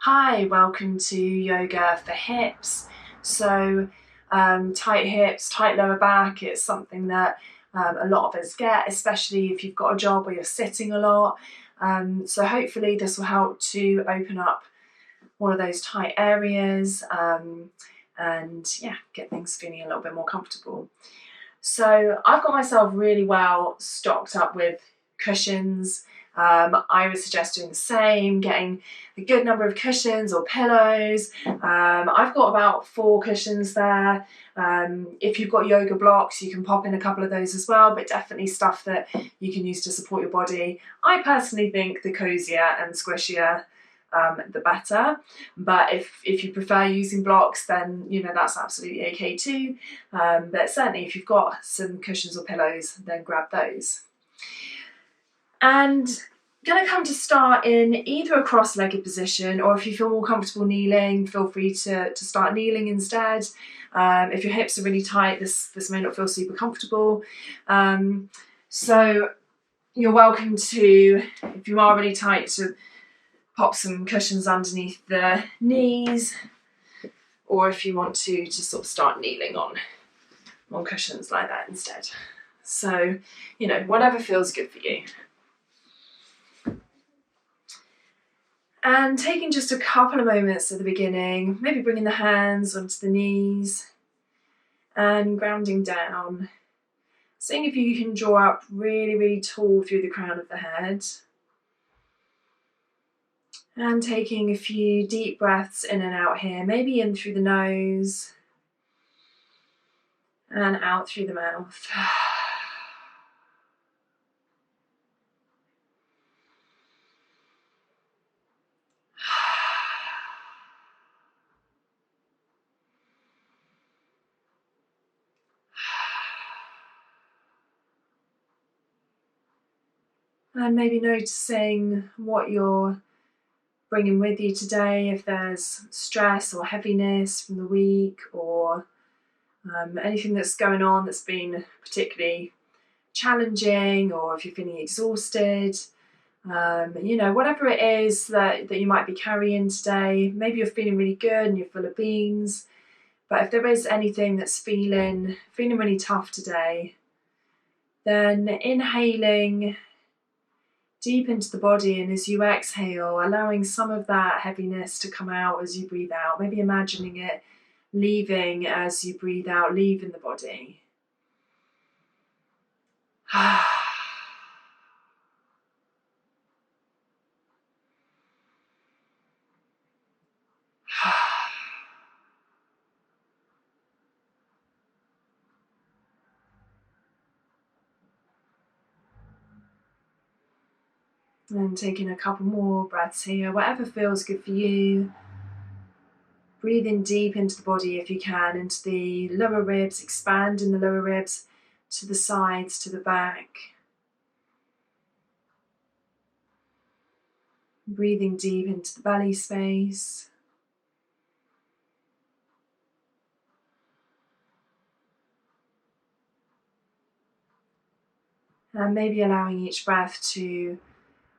Hi, welcome to yoga for hips. So tight hips, tight lower back, it's something that a lot of us get, especially if you've got a job where you're sitting a lot. So hopefully this will help to open up one of those tight areas and yeah, get things feeling a little bit more comfortable. So I've got myself really well stocked up with cushions. I would suggest doing the same, getting a good number of cushions or pillows. I've got about 4 cushions there. If you've got yoga blocks, you can pop in a couple of those as well, but definitely stuff that you can use to support your body. I personally think the cozier and squishier the better, but if you prefer using blocks, then that's absolutely okay too. But certainly if you've got some cushions or pillows, then grab those. And going to come to start in either a cross-legged position, or if you feel more comfortable kneeling, feel free to start kneeling instead. If your hips are really tight, this may not feel super comfortable. So you're welcome to, if you are really tight, to pop some cushions underneath the knees, or if you want to just sort of start kneeling on cushions like that instead. So, whatever feels good for you. And taking just a couple of moments at the beginning, maybe bringing the hands onto the knees and grounding down. Seeing if you can draw up really, really tall through the crown of the head. And taking a few deep breaths in and out here, maybe in through the nose and out through the mouth. And maybe noticing what you're bringing with you today, if there's stress or heaviness from the week, or anything that's going on that's been particularly challenging, or if you're feeling exhausted, whatever it is that you might be carrying today. Maybe you're feeling really good and you're full of beans, but if there is anything that's feeling really tough today, then inhaling deep into the body, and as you exhale, allowing some of that heaviness to come out as you breathe out, maybe imagining it leaving as you breathe out, leaving the body. And taking a couple more breaths here, whatever feels good for you. Breathing deep into the body if you can, into the lower ribs, expand in the lower ribs, to the sides, to the back. Breathing deep into the belly space. And maybe allowing each breath to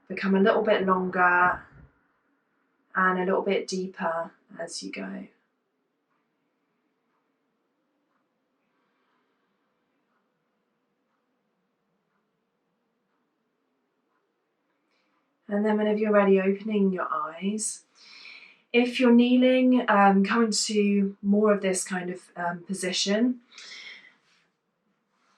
become a little bit longer and a little bit deeper as you go. And then whenever you're ready, opening your eyes. If you're kneeling, come into more of this kind of position.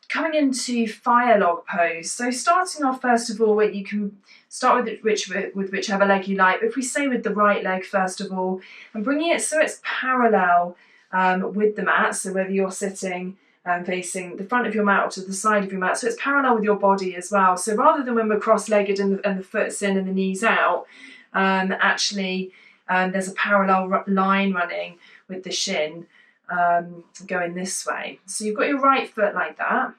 Coming into fire log pose. So starting off, first of all, you can start with whichever leg you like. If we stay with the right leg first of all, and bringing it so it's parallel with the mat. So whether you're sitting facing the front of your mat or to the side of your mat, so it's parallel with your body as well. So rather than when we're cross-legged and the foot's in and the knees out, actually there's a parallel line running with the shin going this way. So you've got your right foot like that.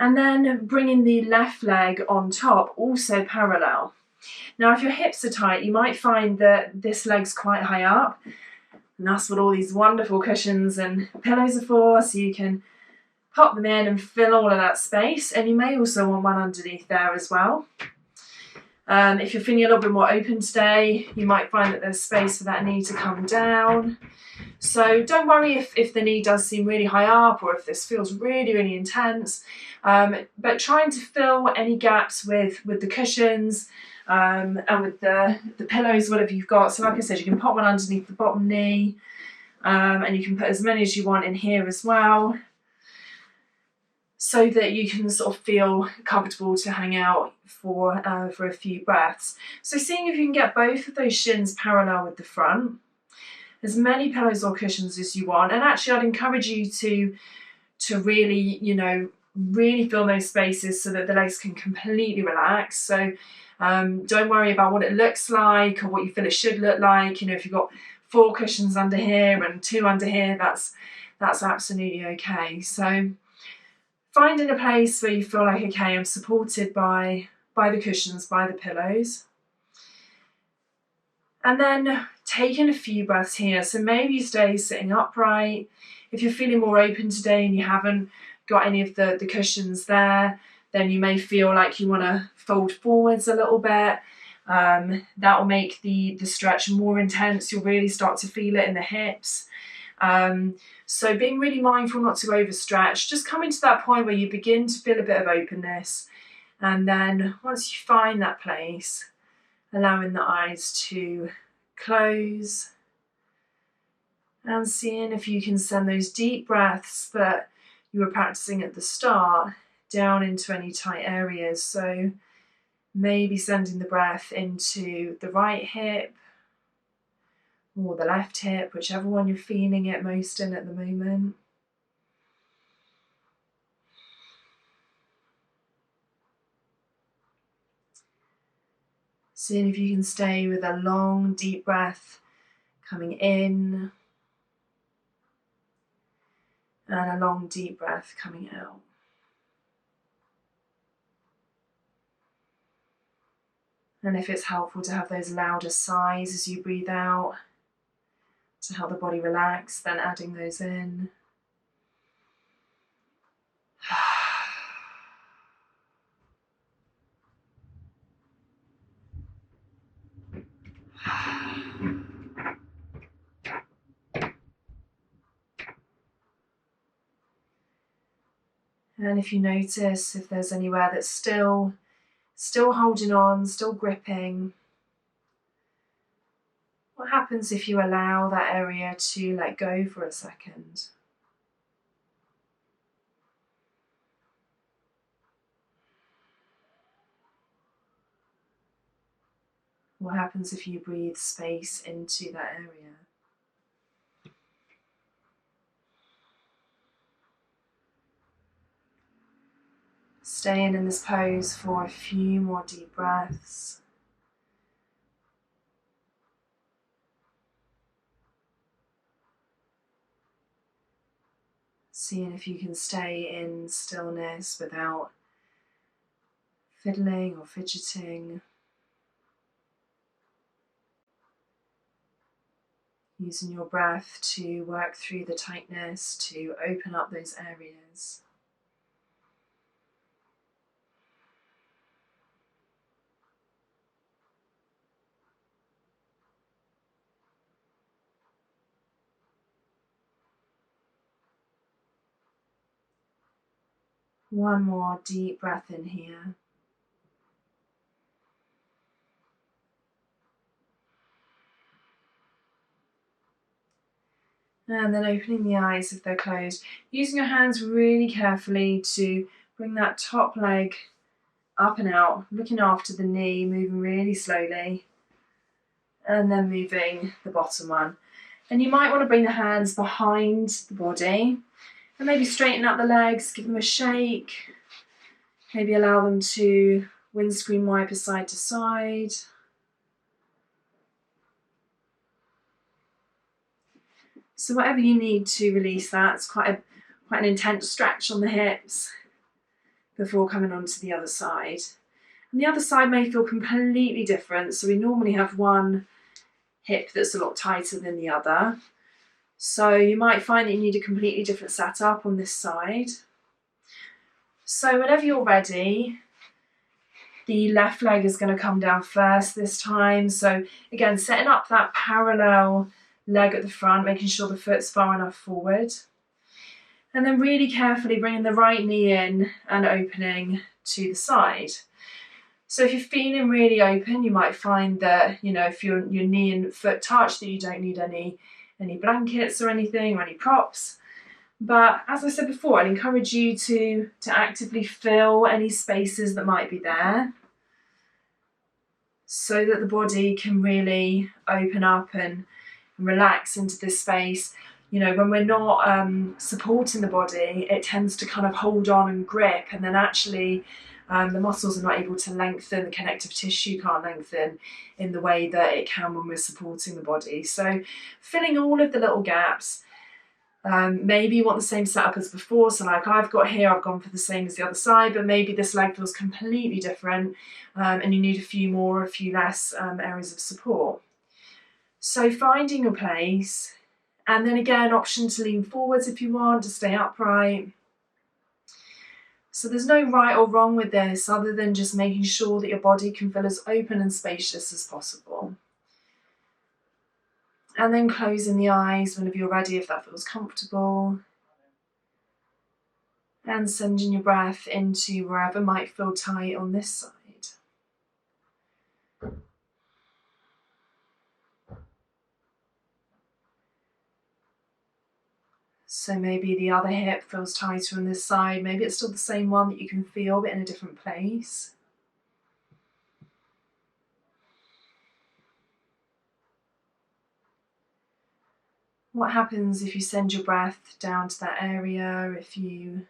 And then bringing the left leg on top, also parallel. Now, if your hips are tight, you might find that this leg's quite high up. And that's what all these wonderful cushions and pillows are for, so you can pop them in and fill all of that space. And you may also want one underneath there as well. If you're feeling a little bit more open today, you might find that there's space for that knee to come down. So don't worry if the knee does seem really high up or if this feels really, really intense, but trying to fill any gaps with the cushions and with the pillows, whatever you've got. So like I said, you can pop one underneath the bottom knee, and you can put as many as you want in here as well, so that you can sort of feel comfortable to hang out for a few breaths. So seeing if you can get both of those shins parallel with the front, as many pillows or cushions as you want. And actually I'd encourage you to really, really fill those spaces so that the legs can completely relax. So don't worry about what it looks like or what you feel it should look like. If you've got 4 cushions under here and 2 under here, that's absolutely okay. So finding a place where you feel like, okay, I'm supported by the cushions, by the pillows. And then taking a few breaths here. So maybe you stay sitting upright. If you're feeling more open today and you haven't got any of the cushions there, then you may feel like you want to fold forwards a little bit. That will make the stretch more intense. You'll really start to feel it in the hips. So being really mindful not to overstretch, just coming to that point where you begin to feel a bit of openness. And then once you find that place, allowing the eyes to close and seeing if you can send those deep breaths that you were practicing at the start down into any tight areas. So maybe sending the breath into the right hip or the left hip, whichever one you're feeling it most in at the moment. Seeing if you can stay with a long, deep breath coming in and a long, deep breath coming out. And if it's helpful to have those louder sighs as you breathe out to help the body relax, then adding those in. And if you notice if there's anywhere that's still holding on, still gripping, what happens if you allow that area to let go for a second? What happens if you breathe space into that area? Staying in this pose for a few more deep breaths. Seeing if you can stay in stillness without fiddling or fidgeting. Using your breath to work through the tightness, to open up those areas. One more deep breath in here. And then opening the eyes if they're closed. Using your hands really carefully to bring that top leg up and out, looking after the knee, moving really slowly. And then moving the bottom one. And you might want to bring the hands behind the body and maybe straighten out the legs, give them a shake. Maybe allow them to windscreen wiper side to side. So whatever you need to release that, it's quite an intense stretch on the hips before coming on to the other side. And the other side may feel completely different. So we normally have one hip that's a lot tighter than the other. So you might find that you need a completely different setup on this side. So whenever you're ready, The left leg is going to come down first this time. So again, setting up that parallel leg at the front, making sure the foot's far enough forward. And then really carefully bringing the right knee in and opening to the side. So if you're feeling really open, you might find that, you know, if your knee and foot touch, that you don't need any blankets or anything or any props. But as I said before, I'd encourage you to actively fill any spaces that might be there so that the body can really open up and relax into this space. You know, when we're not supporting the body, it tends to kind of hold on and grip, and then actually the muscles are not able to lengthen, the connective tissue can't lengthen in the way that it can when we're supporting the body. So filling all of the little gaps. Maybe you want the same setup as before, so like I've got here, I've gone for the same as the other side, but maybe this leg feels completely different and you need a few more, a few less areas of support. So finding your place, and then again, option to lean forwards if you want, to stay upright. So there's no right or wrong with this other than just making sure that your body can feel as open and spacious as possible. And then closing the eyes whenever you're ready, if that feels comfortable. And sending your breath into wherever might feel tight on this side. So maybe the other hip feels tighter on this side. Maybe it's still the same one that you can feel, but in a different place. What happens if you send your breath down to that area, if you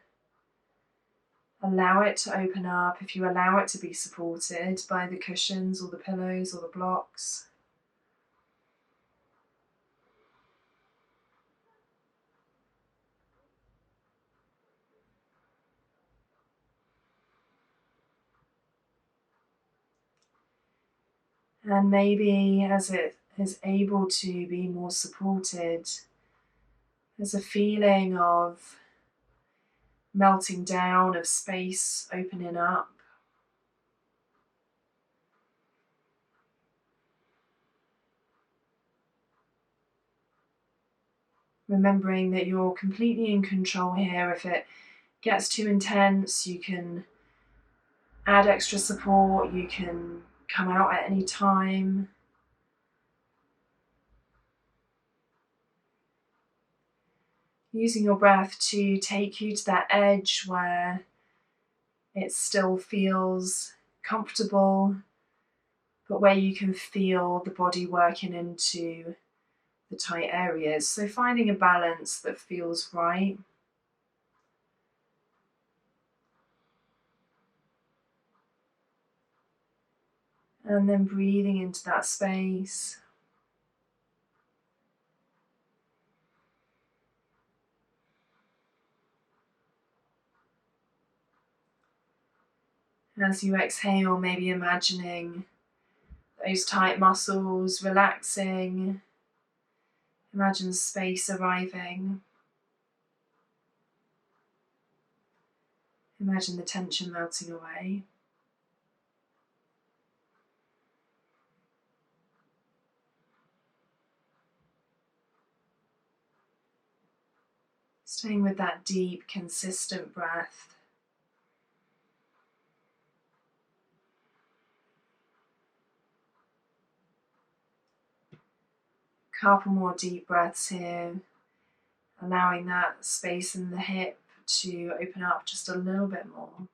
allow it to open up, if you allow it to be supported by the cushions or the pillows or the blocks? And maybe as it is able to be more supported, there's a feeling of melting down, of space opening up. Remembering that you're completely in control here. If it gets too intense, you can add extra support, you can come out at any time. Using your breath to take you to that edge where it still feels comfortable, but where you can feel the body working into the tight areas. So finding a balance that feels right. And then breathing into that space. As you exhale, maybe imagining those tight muscles relaxing. Imagine space arriving. Imagine the tension melting away. Staying with that deep, consistent breath. Couple more deep breaths here, allowing that space in the hip to open up just a little bit more.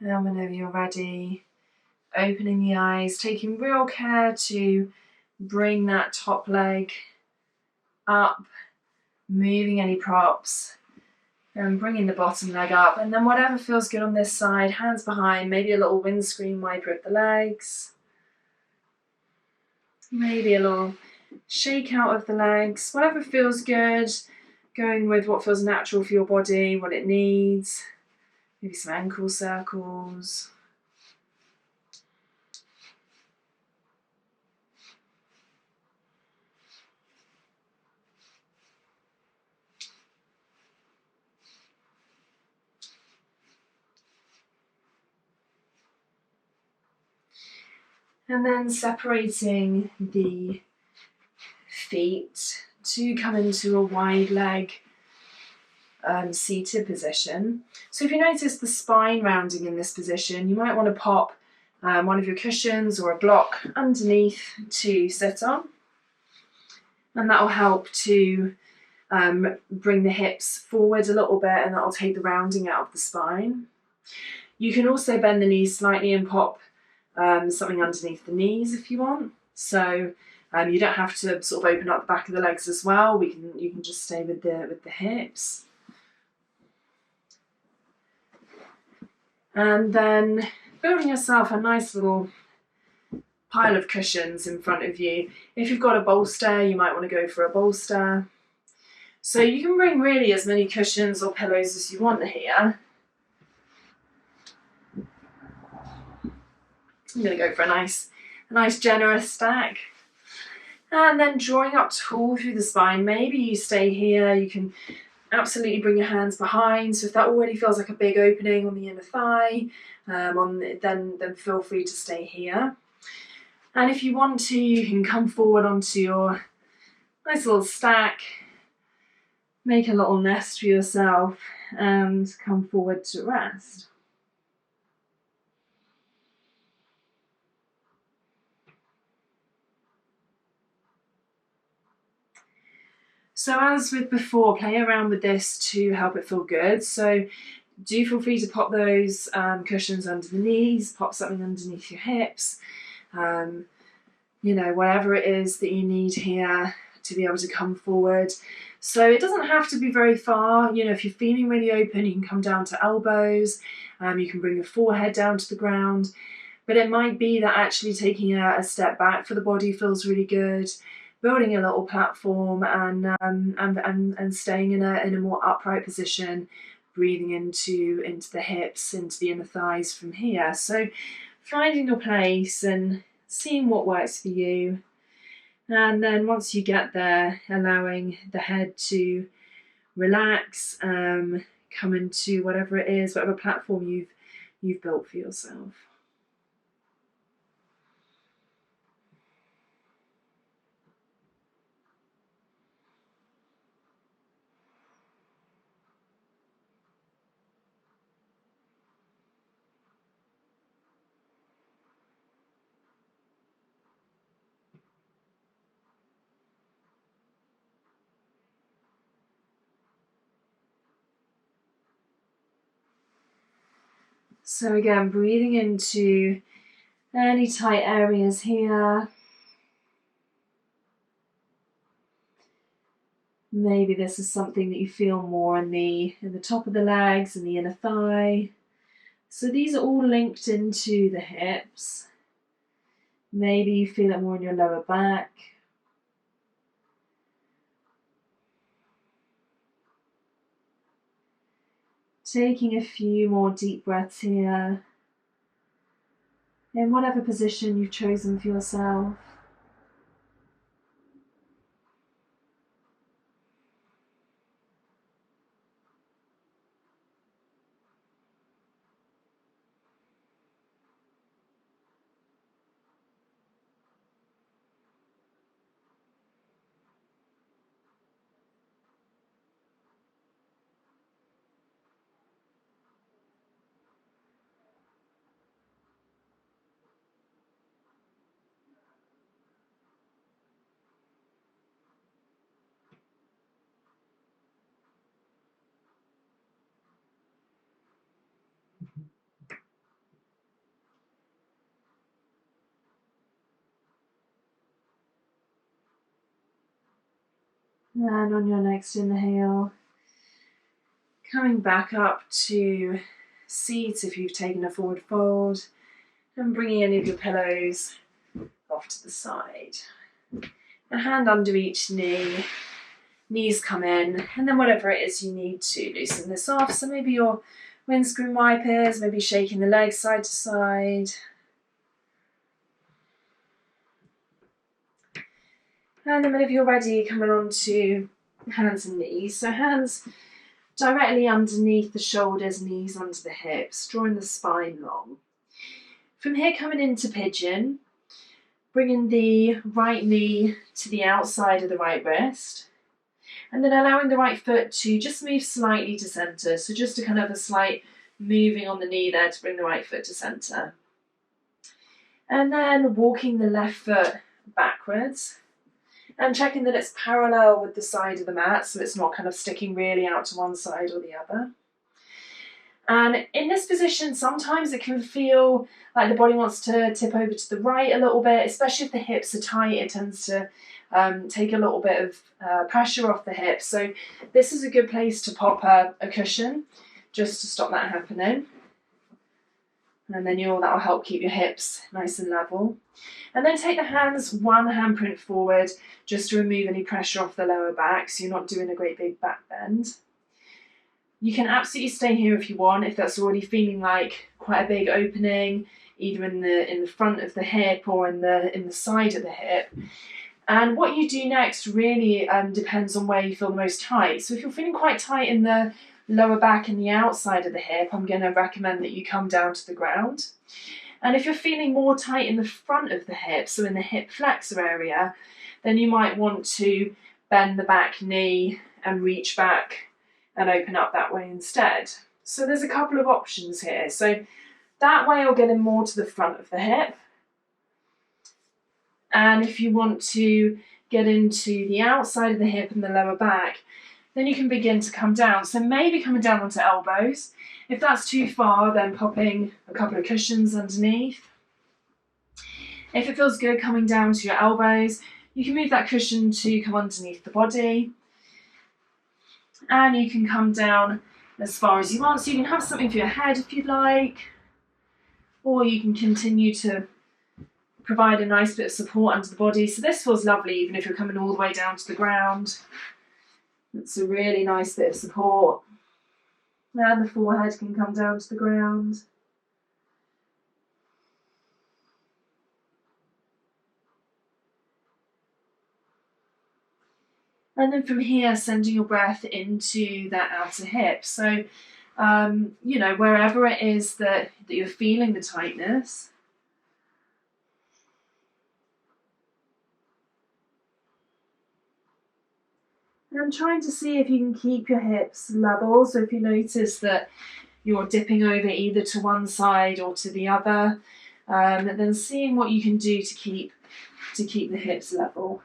And whenever you're ready, opening the eyes, taking real care to bring that top leg up, moving any props, and bringing the bottom leg up. And then whatever feels good on this side, hands behind, maybe a little windscreen wiper of the legs. Maybe a little shake out of the legs, whatever feels good. Going with what feels natural for your body, what it needs. Maybe some ankle circles. And then separating the feet to come into a wide leg seated position. So if you notice the spine rounding in this position, you might want to pop one of your cushions or a block underneath to sit on. And that will help to bring the hips forward a little bit, and that will take the rounding out of the spine. You can also bend the knees slightly and pop something underneath the knees if you want. So you don't have to sort of open up the back of the legs as well. You can just stay with the hips. And then building yourself a nice little pile of cushions in front of you. If you've got a bolster, you might want to go for a bolster. So you can bring really as many cushions or pillows as you want here. I'm going to go for a nice generous stack. And then drawing up tall through the spine. Maybe you stay here. You can absolutely bring your hands behind. So if that already feels like a big opening on the inner thigh, then feel free to stay here. And if you want to, you can come forward onto your nice little stack, make a little nest for yourself, and come forward to rest. So as with before, play around with this to help it feel good. So do feel free to pop those cushions under the knees, pop something underneath your hips, you know, whatever it is that you need here to be able to come forward. So it doesn't have to be very far. You know, if you're feeling really open, you can come down to elbows, you can bring your forehead down to the ground, but it might be that actually taking a step back for the body feels really good. Building a little platform and staying in a more upright position, breathing into the hips, into the inner thighs from here. So finding your place and seeing what works for you. And then once you get there, allowing the head to relax, come into whatever it is, whatever platform you've built for yourself. So again, breathing into any tight areas here. Maybe this is something that you feel more in the top of the legs and the inner thigh. So these are all linked into the hips. Maybe you feel it more in your lower back. Taking a few more deep breaths here, in whatever position you've chosen for yourself. And on your next inhale, coming back up to seat if you've taken a forward fold, and bringing any of your pillows off to the side. A hand under each knee, Knees come in, and then whatever it is you need to loosen this off. So maybe your windscreen wipers, maybe shaking the legs side to side. And then whenever you're ready, coming on to hands and knees. So hands directly underneath the shoulders, knees under the hips, drawing the spine long. From here, coming into pigeon, bringing the right knee to the outside of the right wrist, and then allowing the right foot to just move slightly to centre. So just a kind of a slight moving on the knee there to bring the right foot to centre. And then walking the left foot backwards and checking that it's parallel with the side of the mat, so it's not kind of sticking really out to one side or the other. And in this position, sometimes it can feel like the body wants to tip over to the right a little bit, especially if the hips are tight. It tends to take a little bit of pressure off the hips. So this is a good place to pop a cushion just to stop that happening. And then that'll help keep your hips nice and level. And then take the hands one handprint forward just to remove any pressure off the lower back, so you're not doing a great big back bend. You can absolutely stay here if you want, if that's already feeling like quite a big opening, either in the front of the hip or in the side of the hip. And what you do next really depends on where you feel the most tight. So if you're feeling quite tight in the lower back and the outside of the hip, I'm going to recommend that you come down to the ground. And if you're feeling more tight in the front of the hip, so in the hip flexor area, then you might want to bend the back knee and reach back and open up that way instead. So there's a couple of options here. So that way you're getting more to the front of the hip. And if you want to get into the outside of the hip and the lower back, then you can begin to come down. So maybe coming down onto elbows. If that's too far, then popping a couple of cushions underneath. If it feels good coming down to your elbows, you can move that cushion to come underneath the body. And you can come down as far as you want. So you can have something for your head if you'd like, or you can continue to provide a nice bit of support under the body. So this feels lovely even if you're coming all the way down to the ground. It's a really nice bit of support. And the forehead can come down to the ground. And then from here, sending your breath into that outer hip. So, wherever it is that you're feeling the tightness, and trying to see if you can keep your hips level. So if you notice that you're dipping over either to one side or to the other, and then seeing what you can do to keep the hips level.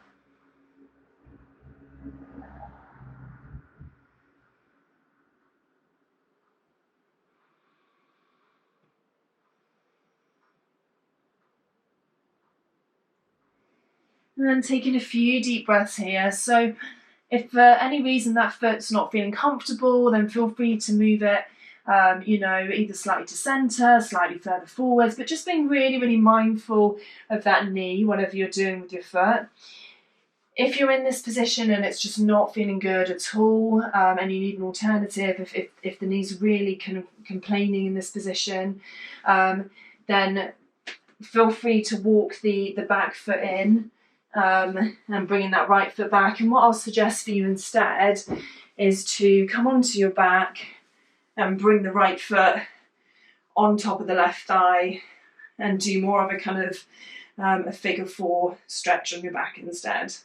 And taking a few deep breaths here. So if for any reason that foot's not feeling comfortable, then feel free to move it, either slightly to centre, slightly further forwards, but just being really, really mindful of that knee, whatever you're doing with your foot. If you're in this position and it's just not feeling good at all, and you need an alternative, if the knee's really kind of complaining in this position, then feel free to walk the back foot in, and bringing that right foot back. And what I'll suggest for you instead is to come onto your back and bring the right foot on top of the left thigh and do more of a kind of a figure four stretch on your back instead.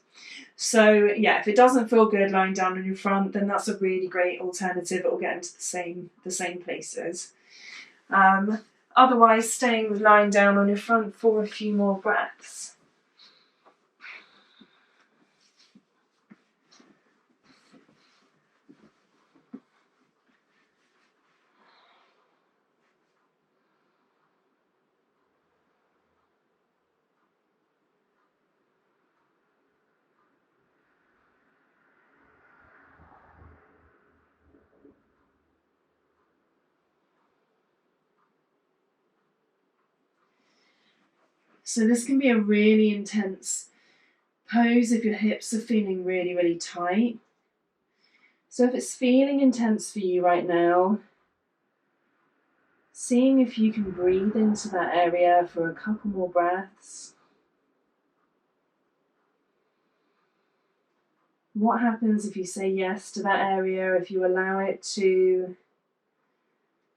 So yeah, if it doesn't feel good lying down on your front, then that's a really great alternative. It will get into the same places. Otherwise, staying lying down on your front for a few more breaths. So this can be a really intense pose if your hips are feeling really, really tight. So if it's feeling intense for you right now, seeing if you can breathe into that area for a couple more breaths. What happens if you say yes to that area, if you allow it to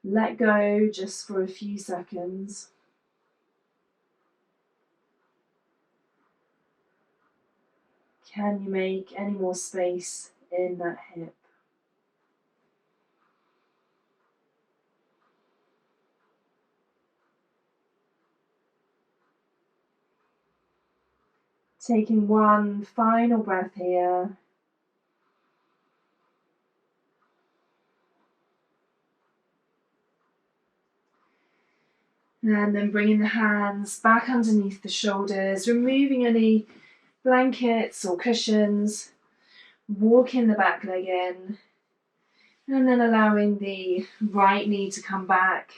let go just for a few seconds? Can you make any more space in that hip? Taking one final breath here. And then bringing the hands back underneath the shoulders, removing any blankets or cushions, walking the back leg in, and then allowing the right knee to come back.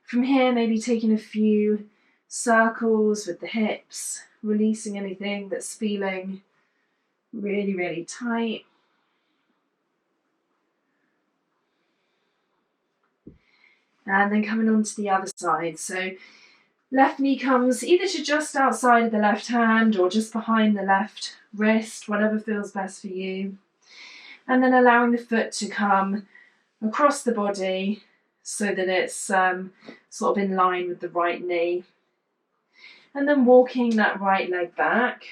From here, maybe taking a few circles with the hips, releasing anything that's feeling really, really tight. And then coming on to the other side. So left knee comes either to just outside of the left hand or just behind the left wrist, whatever feels best for you. And then allowing the foot to come across the body so that it's sort of in line with the right knee. And then walking that right leg back.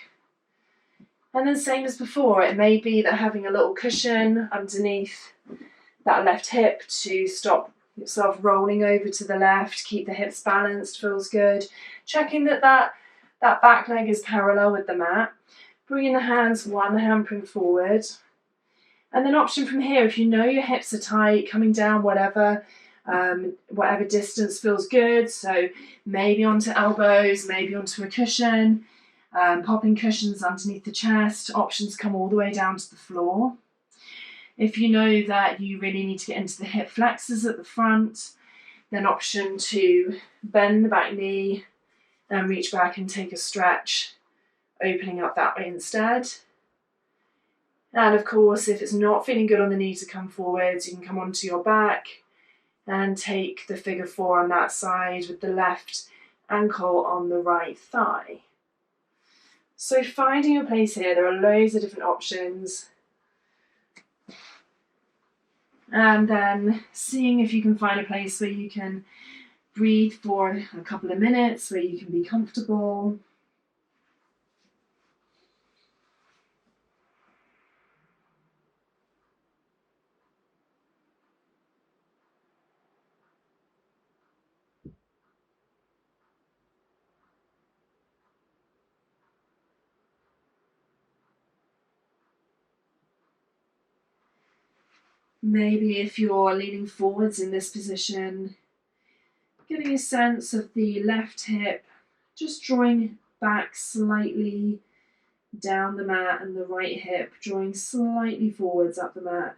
And then same as before, it may be that having a little cushion underneath that left hip to stop yourself rolling over to the left, keep the hips balanced, feels good. Checking that back leg is parallel with the mat. Bringing the hands, one handprint forward. And then option from here, if you know your hips are tight, coming down whatever distance feels good. So maybe onto elbows, maybe onto a cushion, popping cushions underneath the chest. Options come all the way down to the floor. If you know that you really need to get into the hip flexors at the front, then option to bend the back knee and reach back and take a stretch, opening up that way instead. And of course, if it's not feeling good on the knee to come forwards, you can come onto your back and take the figure 4 on that side with the left ankle on the right thigh. So finding your place here, there are loads of different options. And then seeing if you can find a place where you can breathe for a couple of minutes, where you can be comfortable. Maybe if you're leaning forwards in this position, getting a sense of the left hip, just drawing back slightly down the mat, and the right hip drawing slightly forwards up the mat.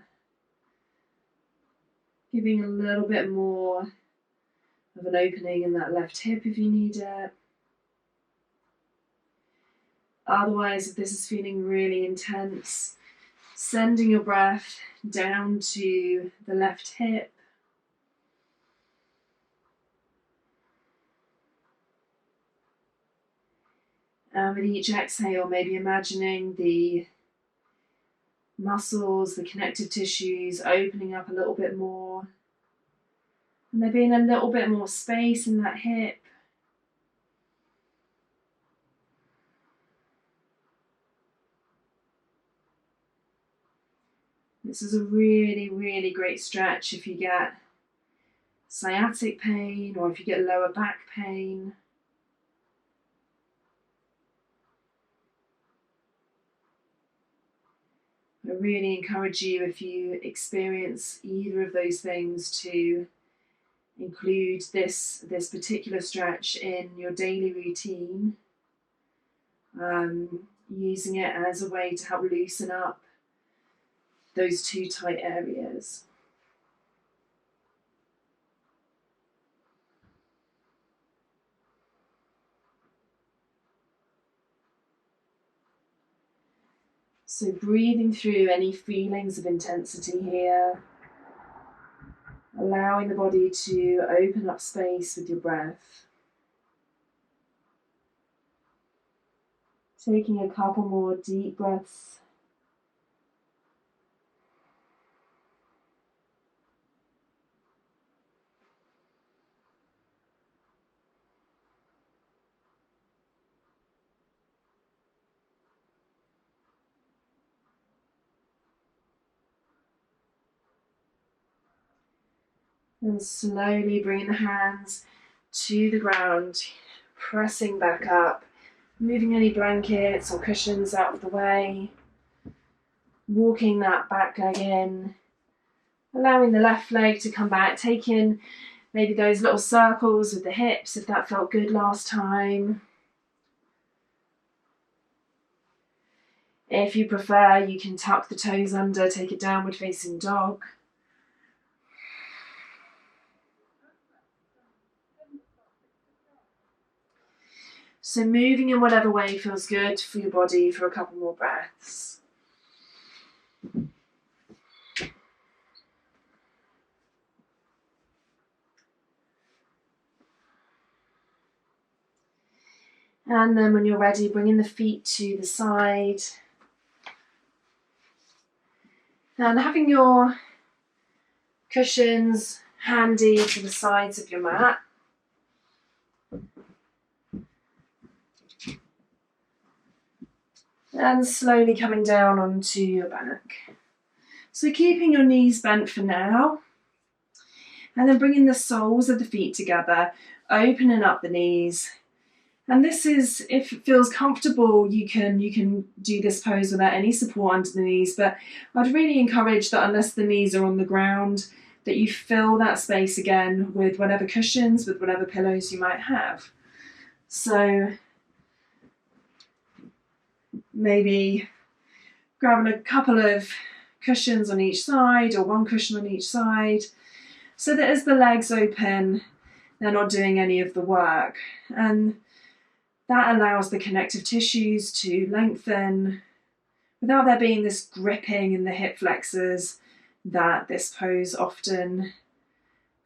Giving a little bit more of an opening in that left hip if you need it. Otherwise, if this is feeling really intense, sending your breath down to the left hip. And with each exhale, maybe imagining the muscles, the connective tissues opening up a little bit more. And there being a little bit more space in that hip. This is a really, really great stretch if you get sciatic pain or if you get lower back pain. I really encourage you, if you experience either of those things, to include this particular stretch in your daily routine, using it as a way to help loosen up those two tight areas. So breathing through any feelings of intensity here, allowing the body to open up space with your breath. Taking a couple more deep breaths. And slowly bringing the hands to the ground, pressing back up, moving any blankets or cushions out of the way, walking that back leg in, allowing the left leg to come back, taking maybe those little circles with the hips if that felt good last time. If you prefer, you can tuck the toes under, take a downward facing dog. So moving in whatever way feels good for your body for a couple more breaths. And then when you're ready, bringing the feet to the side. And having your cushions handy to the sides of your mat. And slowly coming down onto your back. So keeping your knees bent for now. And then bringing the soles of the feet together, opening up the knees. And this is, if it feels comfortable, you can do this pose without any support under the knees, but I'd really encourage that unless the knees are on the ground, that you fill that space again with whatever cushions, with whatever pillows you might have. So maybe grabbing a couple of cushions on each side or one cushion on each side, so that as the legs open, they're not doing any of the work. And that allows the connective tissues to lengthen without there being this gripping in the hip flexors that this pose often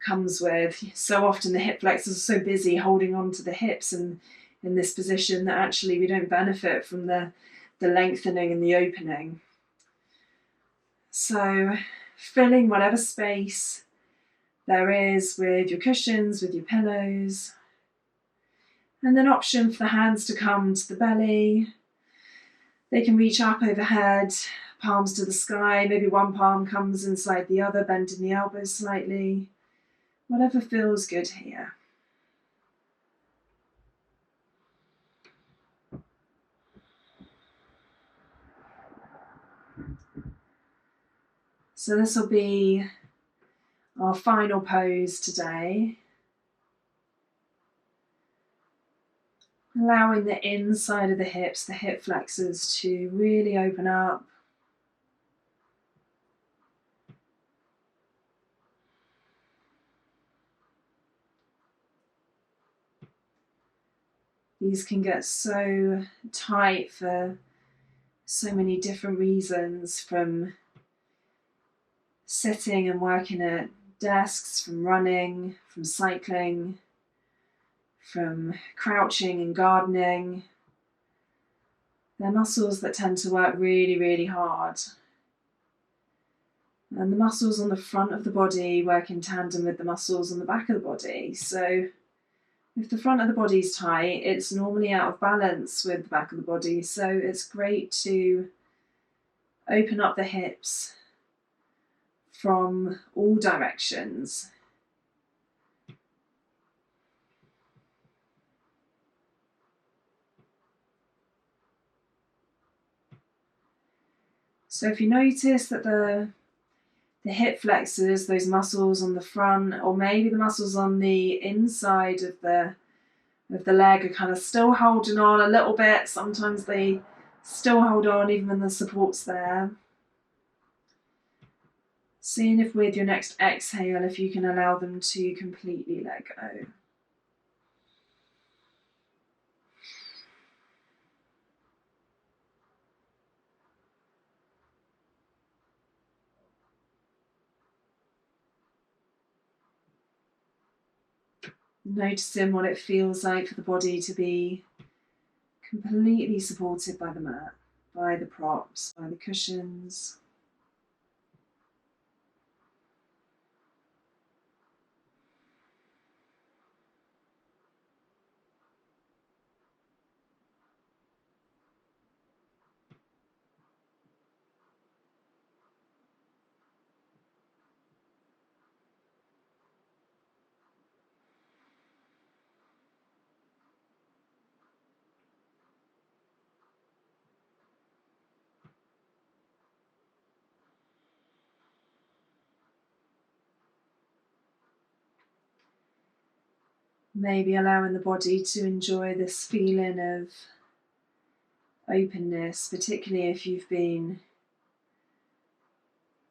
comes with. So often the hip flexors are so busy holding on to the hips and in this position that actually we don't benefit from the lengthening and the opening. So filling whatever space there is with your cushions, with your pillows. And then option for the hands to come to the belly. They can reach up overhead, palms to the sky. Maybe one palm comes inside the other, bending the elbows slightly. Whatever feels good here. So this will be our final pose today. Allowing the inside of the hips, the hip flexors, to really open up. These can get so tight for so many different reasons, from sitting and working at desks, from running, from cycling, from crouching and gardening. They're muscles that tend to work really, really hard. And the muscles on the front of the body work in tandem with the muscles on the back of the body. So if the front of the body is tight, it's normally out of balance with the back of the body. So it's great to open up the hips from all directions. So if you notice that the hip flexors, those muscles on the front, or maybe the muscles on the inside of the leg are kind of still holding on a little bit. Sometimes they still hold on even when the support's there. Seeing if with your next exhale, if you can allow them to completely let go. Noticing what it feels like for the body to be completely supported by the mat, by the props, by the cushions. Maybe allowing the body to enjoy this feeling of openness, particularly if you've been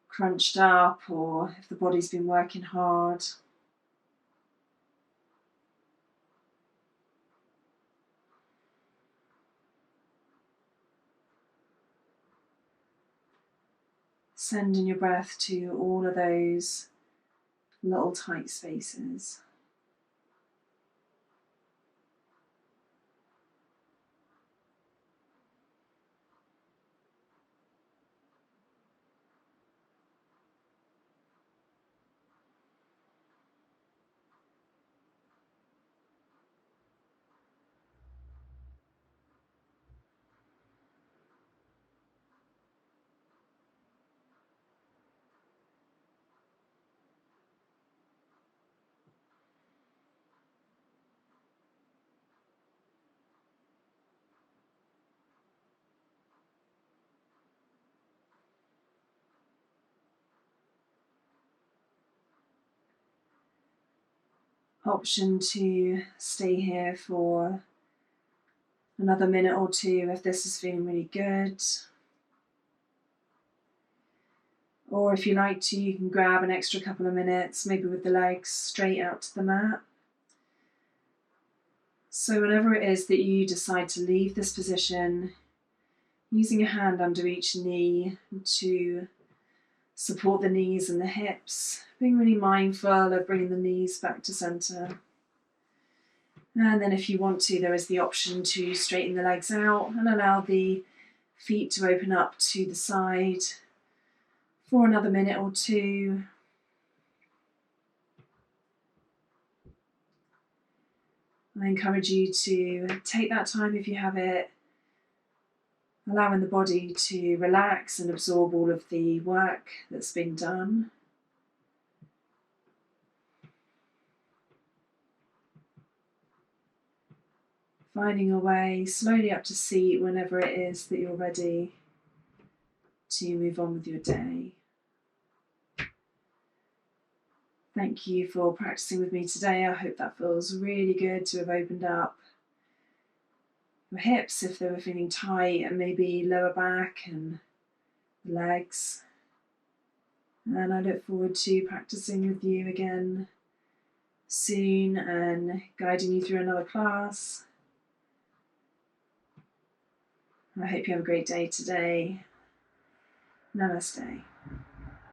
crunched up or if the body's been working hard. Sending your breath to all of those little tight spaces. Option to stay here for another minute or two if this is feeling really good. Or if you like to, you can grab an extra couple of minutes, maybe with the legs straight out to the mat. So whenever it is that you decide to leave this position, using a hand under each knee to support the knees and the hips, being really mindful of bringing the knees back to center. And then if you want to, there is the option to straighten the legs out and allow the feet to open up to the side for another minute or two. I encourage you to take that time if you have it, allowing the body to relax and absorb all of the work that's been done. Finding a way slowly up to seat whenever it is that you're ready to move on with your day. Thank you for practicing with me today. I hope that feels really good to have opened up your hips if they were feeling tight, and maybe lower back and legs. And I look forward to practicing with you again soon and guiding you through another class. I hope you have a great day today. Namaste.